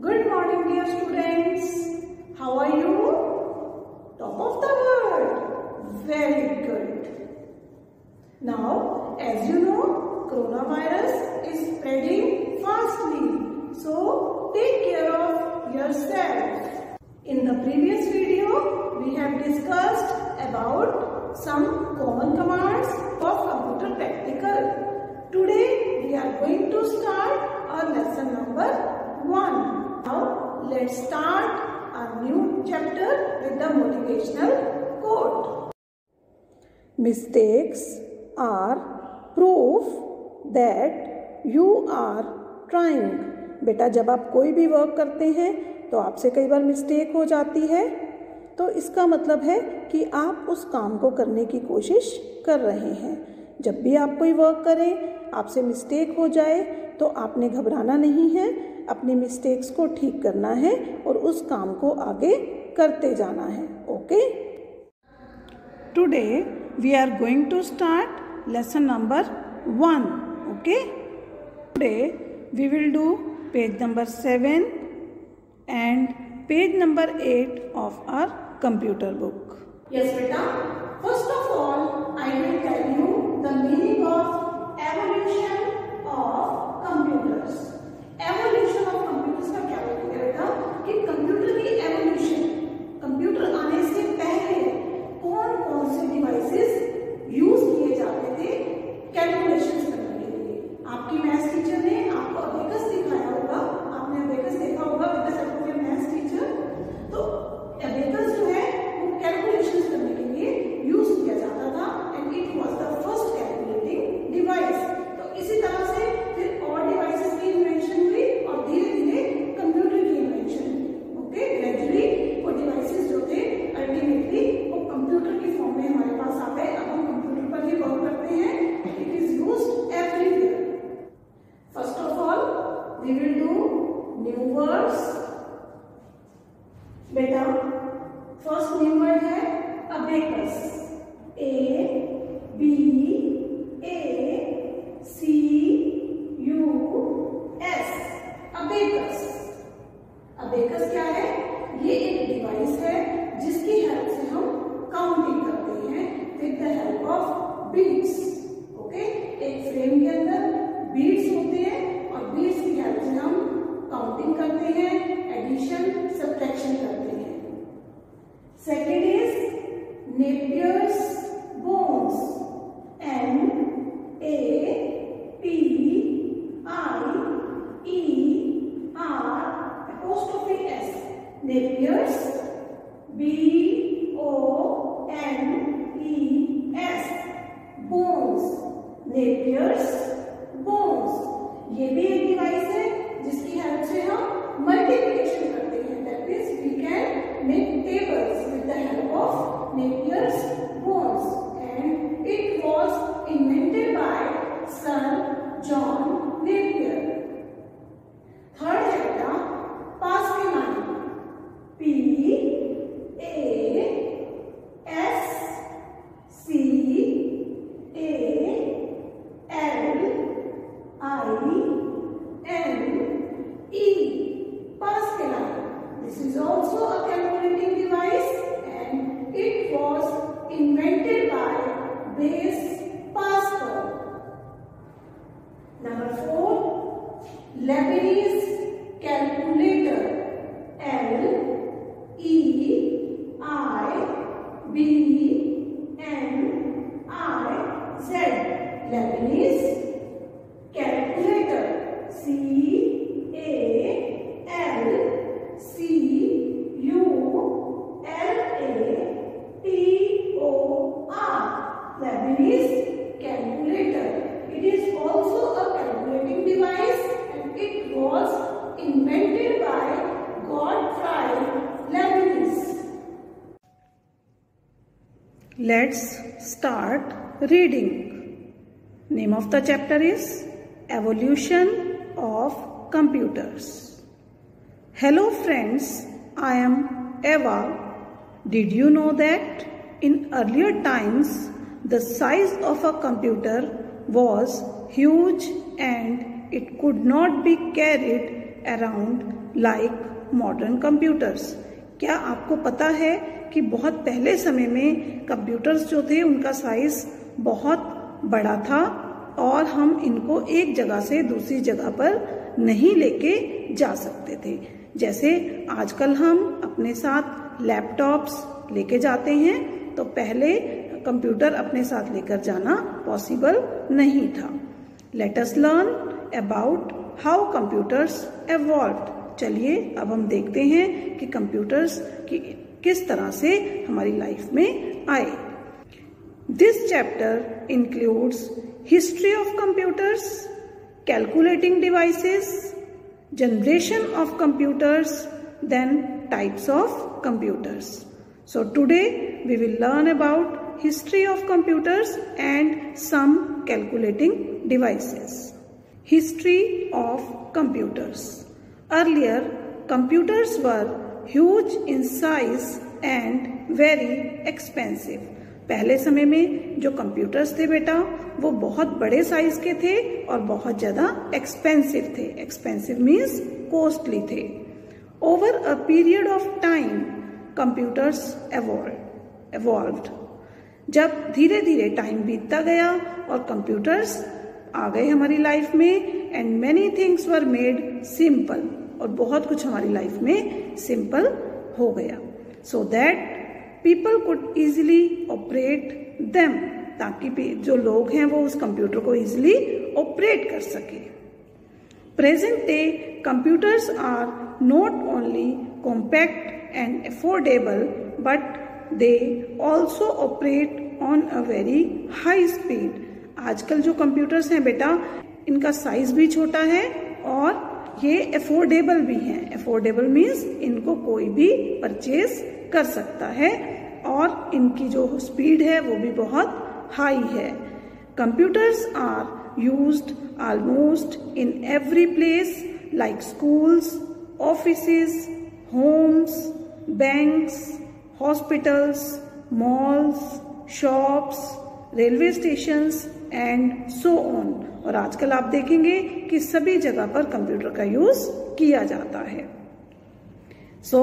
Good morning, dear students. How are you? Top of the world. Very good. Now, as you know, coronavirus is spreading fastly. So, take care of yourself. In the previous video, we have discussed about some common commands of computer practical. Today, we are going to start our lesson number 1. Now, let's start a new chapter with the motivational quote. Mistakes are proof that you are trying. बेटा, जब आप कोई भी work करते हैं तो आपसे कई बार मिस्टेक हो जाती है, तो इसका मतलब है कि आप उस काम को करने की कोशिश कर रहे हैं। जब भी आप कोई वर्क करें, आपसे मिस्टेक हो जाए तो आपने घबराना नहीं है, अपनी मिस्टेक्स को ठीक करना है और उस काम को आगे करते जाना है। Okay, today we are going to start lesson number 1. Okay, today we will do page number 7 and page number 8 of our computer book. Yes, beta. First of all, I will tell you the meaning of evolution of computers. Evolution of computers का क्या मतलब है बेटा? कि computer की evolution, computer आने से पहले कौन-कौन से डिवाइसेस यूज किए जाते थे कैलकुलेशंस करने के लिए। आपकी मैथ्स टीचर ने आपको अबेकस दिखाया होगा, आपने अबेकस देखा होगा with the help of your maths teacher. तो अबेकस जो है वो कैलकुलेशंस करने के लिए यूज किया जाता था and it was the first calculating device. तो इसी तरह से फिर और डिवाइसेस की इन्वेंशन हुई और धीरे-धीरे कंप्यूटर की इन्वेंशन हुई। ओके, ग्रेजुअली वो डिवाइसेस जो थे अल्टीमेटली वो कंप्यूटर की फॉर्म में हमारे पास आ गए। अब हम कंप्यूटर पर ही वर्क करते हैं। It is used everywhere. First of all we will do new words. बेटा, फर्स्ट न्यू वर्ड है अबेकस। ABACUS। अबेकस। अबेकस क्या है? ये एक डिवाइस है जिसकी हेल्प से हम काउंटिंग करते हैं with the help of beats. Okay, एक फ्रेम के अंदर बीट्स होते हैं और बीट्स की हेल्प से हम काउंटिंग करते हैं, एडिशन सब्ट्रैक्शन करते हैं। Second is Napier's bones. NAPIERS। Napier's BONES। Bones. Napier's bones. ये भी एक डिवाइस है जिसकी हेल्प से हम मल्टीप्लिकेशन करते हैं। That means we can make tables with the help of Napier's bones and it was invented by sir John Napier. Third है बेटा Pascal. Pascal. This is also a calculating device and it was invented by Blaise Pascal. Number 4, Leibniz calculator. LEIBNIZ. Leibniz calculator. CALCULATOR. Leibniz calculator. It is also a calculating device and it was invented by Gottfried Leibniz. Let's start reading. Name of the chapter is Evolution of Computers. Hello friends, I am Eva. Did you know that in earlier times the size of a computer was huge and it could not be carried around like modern computers. क्या आपको पता है कि बहुत पहले समय में computers जो थे उनका साइज बहुत बड़ा था और हम इनको एक जगह से दूसरी जगह पर नहीं लेके जा सकते थे। जैसे आजकल हम अपने साथ लैपटॉप्स लेके जाते हैं, तो पहले कंप्यूटर अपने साथ लेकर जाना पॉसिबल नहीं था। Let us learn about how computers evolved. चलिए अब हम देखते हैं कि कंप्यूटर्स की किस तरह से हमारी लाइफ में आए। This chapter includes history of computers, calculating devices, generation of computers, then types of computers. So today we will learn about history of computers and some calculating devices. History of computers. Earlier, computers were huge in size and very expensive. पहले समय में जो computers थे बेटा वो बहुत बड़े size के थे और बहुत ज्यादा एक्सपेंसिव थे। एक्सपेंसिव मीन्स कॉस्टली थे। Over a period of time computers evolved. जब धीरे धीरे टाइम बीतता गया और कंप्यूटर्स आ गए हमारी लाइफ में, and many things were made simple, और बहुत कुछ हमारी लाइफ में सिंपल हो गया, so that people could easily operate them, ताकि जो लोग हैं वो उस कंप्यूटर को इजीली ऑपरेट कर सके। Present day computers are not only compact and affordable but they also operate on a very high speed. आजकल जो कंप्यूटर्स हैं बेटा इनका साइज भी छोटा है और ये अफोर्डेबल भी हैं। अफोर्डेबल मीन्स इनको कोई भी परचेज कर सकता है और इनकी जो स्पीड है वो भी बहुत हाई है। Computers are used almost in every place like schools, offices, homes, banks, hospitals, malls, shops, railway stations and so on. और आजकल आप देखेंगे कि सभी जगह पर कंप्यूटर का यूज किया जाता है। So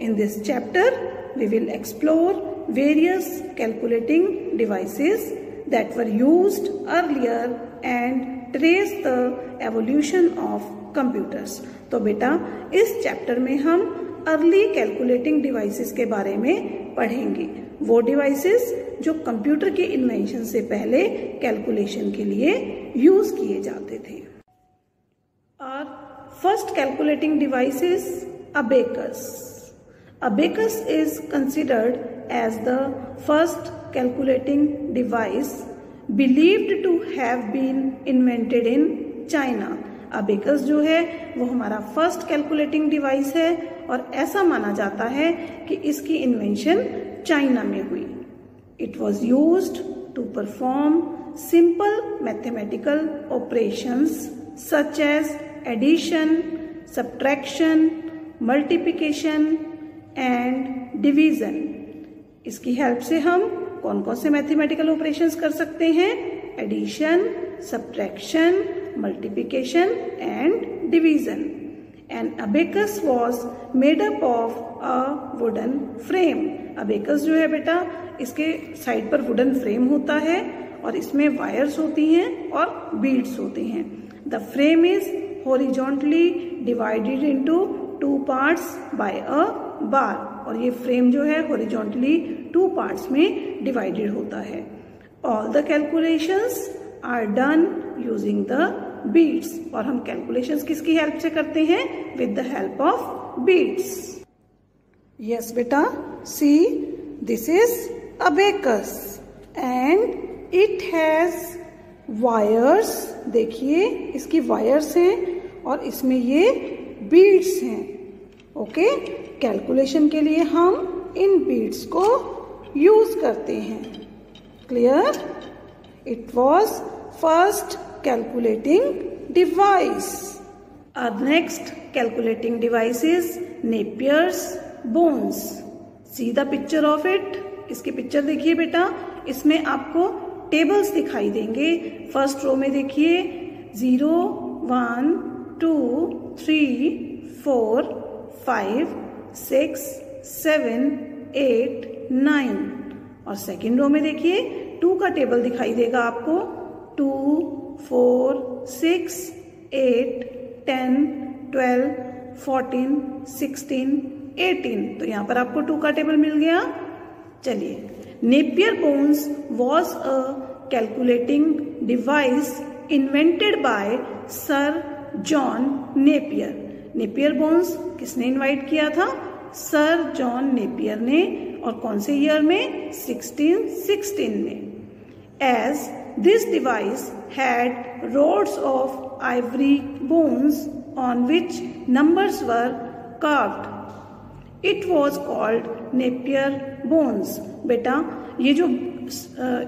in this chapter we will explore various calculating devices that were used earlier and trace the evolution of computers. तो बेटा इस चैप्टर में हम अर्ली कैलकुलेटिंग डिवाइसेस के बारे में पढ़ेंगे, वो डिवाइसेस जो कंप्यूटर के इन्वेंशन से पहले कैलकुलेशन के लिए यूज किए जाते थे। और first calculating device is abacus. Abacus is considered as the first calculating device believed to have been invented in China. Abacus जो है वो हमारा फर्स्ट कैलकुलेटिंग डिवाइस है और ऐसा माना जाता है कि इसकी इन्वेंशन चाइना में हुई। It was used to perform simple mathematical operations such as addition, subtraction, multiplication and division. इसकी हेल्प से हम कौन कौन से मैथमेटिकल ऑपरेशंस कर सकते हैं? Addition, subtraction, multiplication and division. An abacus was made up of a wooden frame. abacus जो है बेटा इसके साइड पर वुडन फ्रेम होता है और इसमें वायर्स होती हैं और बीड्स होती हैं। The frame is horizontally divided into two parts by a bar. और ये फ्रेम जो है horizontally two parts में divided होता है। All the calculations are done using the beads. और हम कैलकुलेशंस किसकी हेल्प से करते हैं? With the help of beads. Yes बेटा, see this is abacus and it has wires. देखिए इसकी वायर्स हैं और इसमें ये बीड्स हैं। ओके, कैलकुलेशन के लिए हम इन बीड्स को यूज करते हैं। Clear? It was first calculating device. Our next calculating device is Napier's bones. See the picture of it. इसकी पिक्चर देखिए बेटा, इसमें आपको टेबल्स दिखाई देंगे। फर्स्ट रो में देखिए 0, 1, 2, 3, 4, 5, 6, 7, 8, 9। और सेकेंड रो में देखिए 2 का टेबल दिखाई देगा आपको। 2, 4, 6, 8, 10, 12, 14, 16, 18। तो यहाँ पर आपको 2 का टेबल मिल गया। चलिए, Napier bones was a calculating device invented by sir John Napier. Napier bones किसने इन्वाइट किया था? सर जॉन नेपियर ने। और कौन से ईयर में? 1616 में। As this device had rods of ivory bones on which numbers were carved, it was called Napier bones. बेटा, ये जो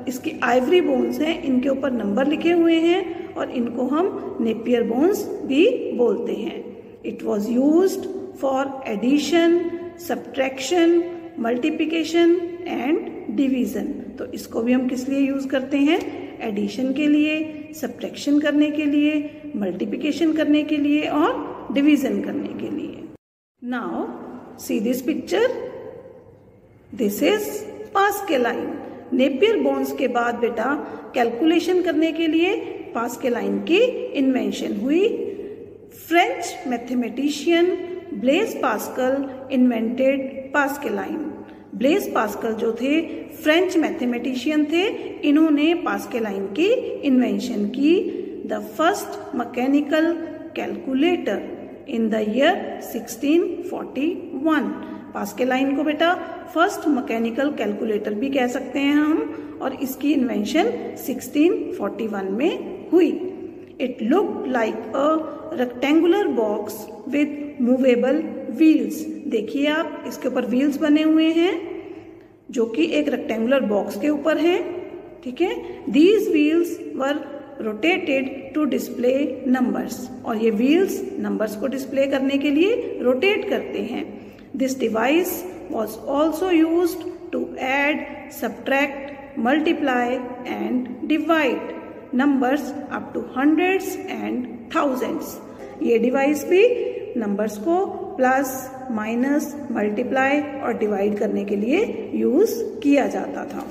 इसकी आइवरी बोन्स हैं, इनके ऊपर नंबर लिखे हुए हैं और इनको हम नेपियर बोन्स भी बोलते हैं। It was used for addition, subtraction, multiplication and division. तो इसको भी हम किस लिए यूज करते हैं? एडिशन के लिए, सब्ट्रैक्शन करने के लिए, मल्टीप्लिकेशन करने के लिए और डिवीजन करने के लिए। Now see this picture, this is Pascaline. Napier bones के बाद बेटा कैलकुलेशन करने के लिए पास्केलाइन की इन्वेंशन हुई। French mathematician Blaise Pascal invented Pascaline. Blaise Pascal जो थे फ्रेंच मैथमेटिशियन थे, इन्होंने पास्केलाइन की इन्वेंशन की। The first mechanical calculator in the year 1641। पास्केलाइन को बेटा फर्स्ट मैकेनिकल कैलकुलेटर भी कह सकते हैं हम, और इसकी इन्वेंशन 1641 में हुई। It look like a rectangular box with movable wheels. देखिए आप, इसके ऊपर व्हील्स बने हुए हैं जो कि एक रेक्टेंगुलर बॉक्स के ऊपर हैं। ठीक है, these wheels were rotated to display numbers. और ये व्हील्स नंबर्स को डिस्प्ले करने के लिए रोटेट करते हैं। This device was also used to add, subtract, multiply and divide numbers up to hundreds and thousands. ये डिवाइस भी नंबर्स को प्लस, माइनस, मल्टीप्लाई और डिवाइड करने के लिए यूज किया जाता था।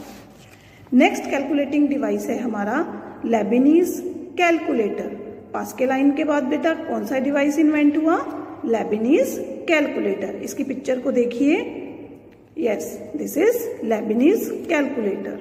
नेक्स्ट कैलकुलेटिंग डिवाइस है हमारा लेबनीज कैलकुलेटर। पास्केलाइन के बाद बेटा कौन सा डिवाइस इन्वेंट हुआ? Lebanese calculator. इसकी पिक्चर को देखिए। Yes, this is Lebanese calculator.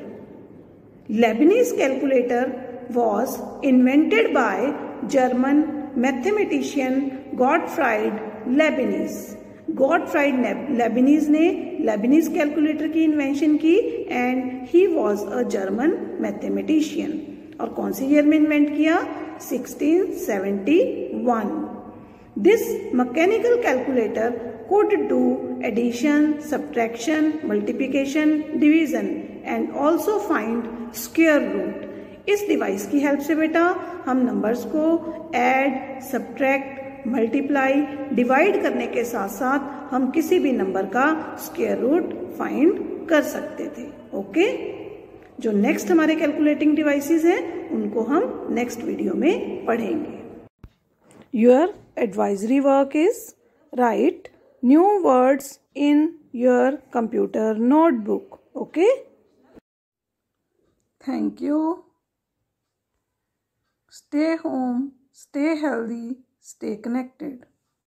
Lebanese calculator was invented by German mathematician Gottfried Lebanese. Gottfried Lebanese ने लेबनीज कैलकुलेटर की इन्वेंशन की and he was a German mathematician. और कौन से ईयर में इन्वेंट किया? 1671। This mechanical calculator could do addition, subtraction, multiplication, division and also find square root. इस device की हेल्प से बेटा हम नंबर्स को ऐड, सब्ट्रैक्ट, मल्टीप्लाई, डिवाइड करने के साथ साथ हम किसी भी नंबर का स्क्वायर रूट फाइंड कर सकते थे। ओके, जो नेक्स्ट हमारे कैलकुलेटिंग डिवाइसेस हैं उनको हम नेक्स्ट वीडियो में पढ़ेंगे। Your advisory work is right new words in your computer notebook. Okay? Thank you. Stay home, stay healthy, stay connected.